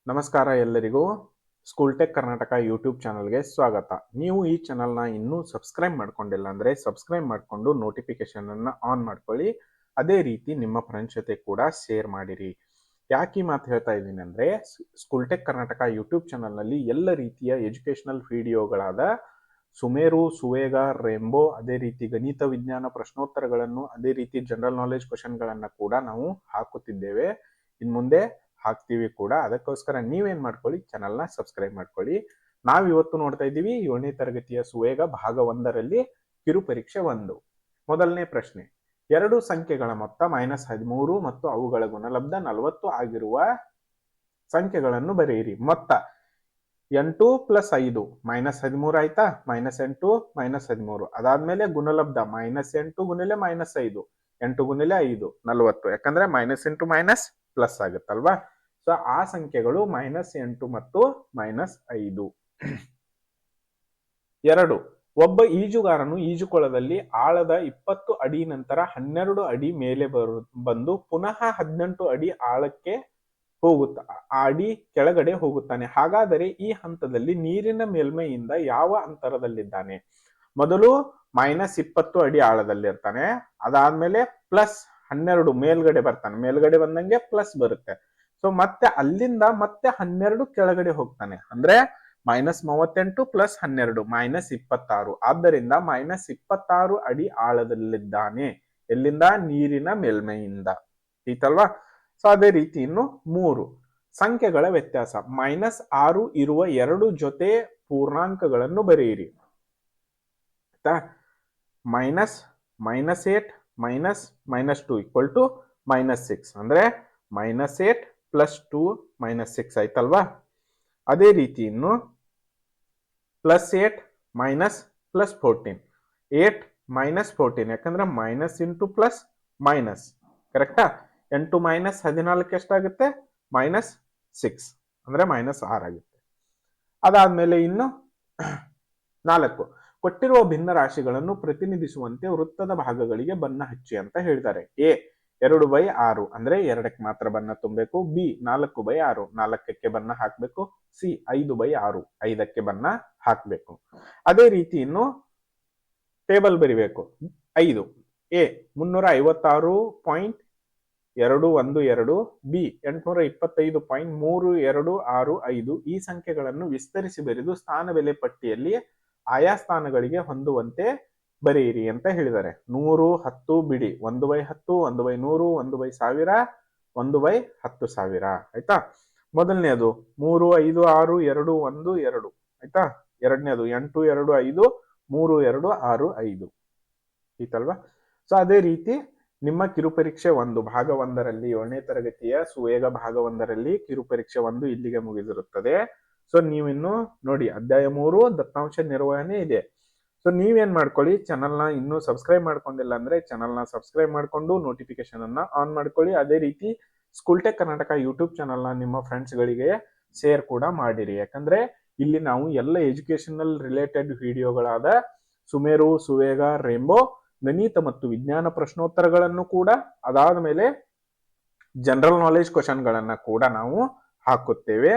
ನಮಸ್ಕಾರ ಎಲ್ಲರಿಗೂ. School tech Karnataka YouTube ಚಾನಲ್ಗೆ ಸ್ವಾಗತ. ನೀವು ಈ ಚಾನಲ್ನ ಇನ್ನೂ ಸಬ್ಸ್ಕ್ರೈಬ್ ಮಾಡ್ಕೊಂಡಿಲ್ಲ ಅಂದರೆ ಸಬ್ಸ್ಕ್ರೈಬ್ ಮಾಡಿಕೊಂಡು ನೋಟಿಫಿಕೇಶನನ್ನು ಆನ್ ಮಾಡ್ಕೊಳ್ಳಿ. ಅದೇ ರೀತಿ ನಿಮ್ಮ ಫ್ರೆಂಡ್ಸ್ ಜೊತೆ ಕೂಡ ಶೇರ್ ಮಾಡಿರಿ. ಯಾಕೆ ಈ ಮಾತು ಹೇಳ್ತಾ ಇದ್ದೀನಿ ಅಂದರೆ, ಸ್ಕೂಲ್ ಟೆಕ್ ಕರ್ನಾಟಕ ಯೂಟ್ಯೂಬ್ ಚಾನಲ್ನಲ್ಲಿ ಎಲ್ಲ ರೀತಿಯ ಎಜುಕೇಷನಲ್ ವಿಡಿಯೋಗಳಾದ ಸುಮೇರು, ಸುವೇಗ, ರೇಂಬೋ, ಅದೇ ರೀತಿ ಗಣಿತ ವಿಜ್ಞಾನ ಪ್ರಶ್ನೋತ್ತರಗಳನ್ನು, ಅದೇ ರೀತಿ ಜನರಲ್ ನಾಲೆಜ್ ಕ್ವಶನ್ಗಳನ್ನು ಕೂಡ ನಾವು ಹಾಕುತ್ತಿದ್ದೇವೆ. ಇನ್ನು ಮುಂದೆ ಹಾಕ್ತೀವಿ ಕೂಡ. ಅದಕ್ಕೋಸ್ಕರ ನೀವೇನ್ ಮಾಡ್ಕೊಳ್ಳಿ, ಚಾನಲ್ನ ಸಬ್ಸ್ಕ್ರೈಬ್ ಮಾಡ್ಕೊಳ್ಳಿ. ನಾವಿವತ್ತು ನೋಡ್ತಾ ಇದ್ದೀವಿ 7ನೇ ತರಗತಿಯ ಸುವೇಗ ಭಾಗ 1ರಲ್ಲಿ ಕಿರು ಪರೀಕ್ಷೆ 1. ಮೊದಲನೇ ಪ್ರಶ್ನೆ, ಎರಡು ಸಂಖ್ಯೆಗಳ ಮೊತ್ತ -13 ಮತ್ತು ಅವುಗಳ ಗುಣಲಬ್ಧ 40 ಆಗಿರುವ ಸಂಖ್ಯೆಗಳನ್ನು ಬರೆಯಿರಿ. ಮೊತ್ತ 8 + 5 -13 ಆಯ್ತಾ. -8 -13. ಅದಾದ್ಮೇಲೆ ಗುಣಲಬ್ಧ -8 ಗುಣಿಲೆ -5, 8 ಗುಣಿಲೆ 5 40. ಯಾಕಂದ್ರೆ -× ಪ್ಲಸ್ ಆಗುತ್ತಲ್ವಾ. ಸೊ ಆ ಸಂಖ್ಯೆಗಳು -8 ಮತ್ತು -5. 2. ಒಬ್ಬ ಈಜುಗಾರನು ಈಜುಕೊಳದಲ್ಲಿ ಆಳದ 20 ಅಡಿ ನಂತರ 12 ಅಡಿ ಮೇಲೆ ಬಂದು ಪುನಃ 18 ಅಡಿ ಆಳಕ್ಕೆ ಅಡಿ ಕೆಳಗಡೆ ಹೋಗುತ್ತಾನೆ. ಹಾಗಾದರೆ ಈ ಹಂತದಲ್ಲಿ ನೀರಿನ ಮೇಲ್ಮೈಯಿಂದ ಯಾವ ಅಂತರದಲ್ಲಿದ್ದಾನೆ? ಮೊದಲು -20 ಅಡಿ ಆಳದಲ್ಲಿರ್ತಾನೆ. ಅದಾದ್ಮೇಲೆ +12 ಮೇಲ್ಗಡೆ ಬರ್ತಾನೆ. ಮೇಲ್ಗಡೆ ಬಂದಂಗೆ ಪ್ಲಸ್ ಬರುತ್ತೆ. ಸೊ ಮತ್ತೆ ಅಲ್ಲಿಂದ ಮತ್ತೆ 12 ಕೆಳಗಡೆ ಹೋಗ್ತಾನೆ. ಅಂದ್ರೆ -38 + 12 -26. ಆದ್ದರಿಂದ -26 ಅಡಿ ಆಳದಲ್ಲಿದ್ದಾನೆ. ಎಲ್ಲಿಂದ? ನೀರಿನ ಮೇಲ್ಮೈಯಿಂದ. ಈತಲ್ವಾ. ಸೊ ಅದೇ ರೀತಿ ಇನ್ನು 3. ಸಂಖ್ಯೆಗಳ ವ್ಯತ್ಯಾಸ. -6 ಇರುವ ಎರಡು ಜೊತೆ ಪೂರ್ಣಾಂಕಗಳನ್ನು ಬರೆಯಿರಿ. ಆಯ್ತಾ. -8 -2 = -6. ಅಂದ್ರೆ -8 + 2 -6 ಆಯ್ತಲ್ವಾ. ಅದೇ ರೀತಿ ಇನ್ನು +8 -+14. 8 -14 ಯಾಕಂದ್ರೆ -+- ಕರೆಕ್ಟಾ. 8 -14 ಎಷ್ಟಾಗುತ್ತೆ? -6 ಅಂದ್ರೆ -6 ಆಗುತ್ತೆ. ಅದಾದ್ಮೇಲೆ ಇನ್ನು 4. ಕೊಟ್ಟಿರುವ ಭಿನ್ನ ರಾಶಿಗಳನ್ನು ಪ್ರತಿನಿಧಿಸುವಂತೆ ವೃತ್ತದ ಭಾಗಗಳಿಗೆ ಬಣ್ಣ ಹಚ್ಚಿ ಅಂತ ಹೇಳಿದ್ದಾರೆ. ಎ 2/6 ಅಂದ್ರೆ 2ಕ್ಕೆ ಮಾತ್ರ ಬಣ್ಣ ತುಂಬಬೇಕು. ಬಿ 4/6 4ಕ್ಕೆ ಬಣ್ಣ ಹಾಕಬೇಕು. ಸಿ 5/6 5ಕ್ಕೆ ಬಣ್ಣ ಹಾಕಬೇಕು. ಅದೇ ರೀತಿ ಇನ್ನು ಟೇಬಲ್ ಬರಿಬೇಕು. 5. A 356.212, B 825.3265. ಈ ಸಂಖ್ಯೆಗಳನ್ನು ವಿಸ್ತರಿಸಿ ಬರೆದು ಸ್ಥಾನ ಬೆಲೆ ಪಟ್ಟಿಯಲ್ಲಿ ಆಯಾ ಸ್ಥಾನಗಳಿಗೆ ಹೊಂದುವಂತೆ ಬರೆಯಿರಿ ಅಂತ ಹೇಳಿದ್ದಾರೆ. 100, 10 ಬಿಡಿ. 1/10, 1/100, 1/1000, 1/10,000. ಆಯ್ತಾ. ಮೊದಲನೇದು 3, 5, 6, 2, 1, 2. ಆಯ್ತಾ. ಎರಡನೇದು 8, 2, 5, 3, 2, 6, 5. ಈತಲ್ವಾ. ಸೊ ಅದೇ ರೀತಿ ನಿಮ್ಮ ಕಿರುಪರೀಕ್ಷೆ 1 ಭಾಗ 1ರಲ್ಲಿ 7ನೇ ತರಗತಿಯ ಸುವೇಗ ಭಾಗ 1ರಲ್ಲಿ ಕಿರುಪರೀಕ್ಷೆ 1 ಇಲ್ಲಿಗೆ ಮುಗಿದಿರುತ್ತದೆ. ಸೊ ನೀವಿನ್ನು ನೋಡಿ, ಅಧ್ಯಾಯ 3 ದತ್ತಾಂಶ ನಿರ್ವಹಣೆ ಇದೆ. ಸೊ ನೀವೇನ್ ಮಾಡ್ಕೊಳ್ಳಿ, ಚಾನಲ್ನ ಇನ್ನೂ ಸಬ್ಸ್ಕ್ರೈಬ್ ಮಾಡ್ಕೊಂಡಿಲ್ಲ ಅಂದ್ರೆ ಚಾನಲ್ನ ಸಬ್ಸ್ಕ್ರೈಬ್ ಮಾಡ್ಕೊಂಡು ನೋಟಿಫಿಕೇಶನ್ ಅನ್ನ ಆನ್ ಮಾಡ್ಕೊಳ್ಳಿ. ಅದೇ ರೀತಿ ಸ್ಕೂಲ್ ಟೆಕ್ ಕರ್ನಾಟಕ ಯೂಟ್ಯೂಬ್ ಚಾನಲ್ನ ನಿಮ್ಮ ಫ್ರೆಂಡ್ಸ್ ಗಳಿಗೆ ಶೇರ್ ಕೂಡ ಮಾಡಿರಿ. ಯಾಕಂದ್ರೆ ಇಲ್ಲಿ ನಾವು ಎಲ್ಲ ಎಜುಕೇಶನಲ್ ರಿಲೇಟೆಡ್ ವಿಡಿಯೋಗಳಾದ ಸುಮೇರು, ಸುವೇಗ, ರೇಂಬೋ, ಗಣಿತ ಮತ್ತು ವಿಜ್ಞಾನ ಪ್ರಶ್ನೋತ್ತರಗಳನ್ನು ಕೂಡ, ಅದಾದ ಮೇಲೆ ಜನರಲ್ ನಾಲೆಜ್ ಕ್ವಶನ್ಗಳನ್ನ ಕೂಡ ನಾವು ಹಾಕುತ್ತೇವೆ.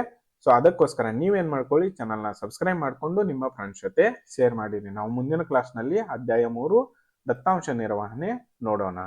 ಸೊ ಅದಕ್ಕೋಸ್ಕರ ನೀವೇನ್ ಮಾಡ್ಕೊಳ್ಳಿ, ಚಾನಲ್ನ ಸಬ್ಸ್ಕ್ರೈಬ್ ಮಾಡ್ಕೊಂಡು ನಿಮ್ಮ ಫ್ರೆಂಡ್ಸ್ ಜೊತೆ ಶೇರ್ ಮಾಡಿರಿ. ನಾವು ಮುಂದಿನ ಕ್ಲಾಸ್ನಲ್ಲಿ ಅಧ್ಯಾಯ 3 ದತ್ತಾಂಶ ನಿರ್ವಹಣೆ ನೋಡೋಣ.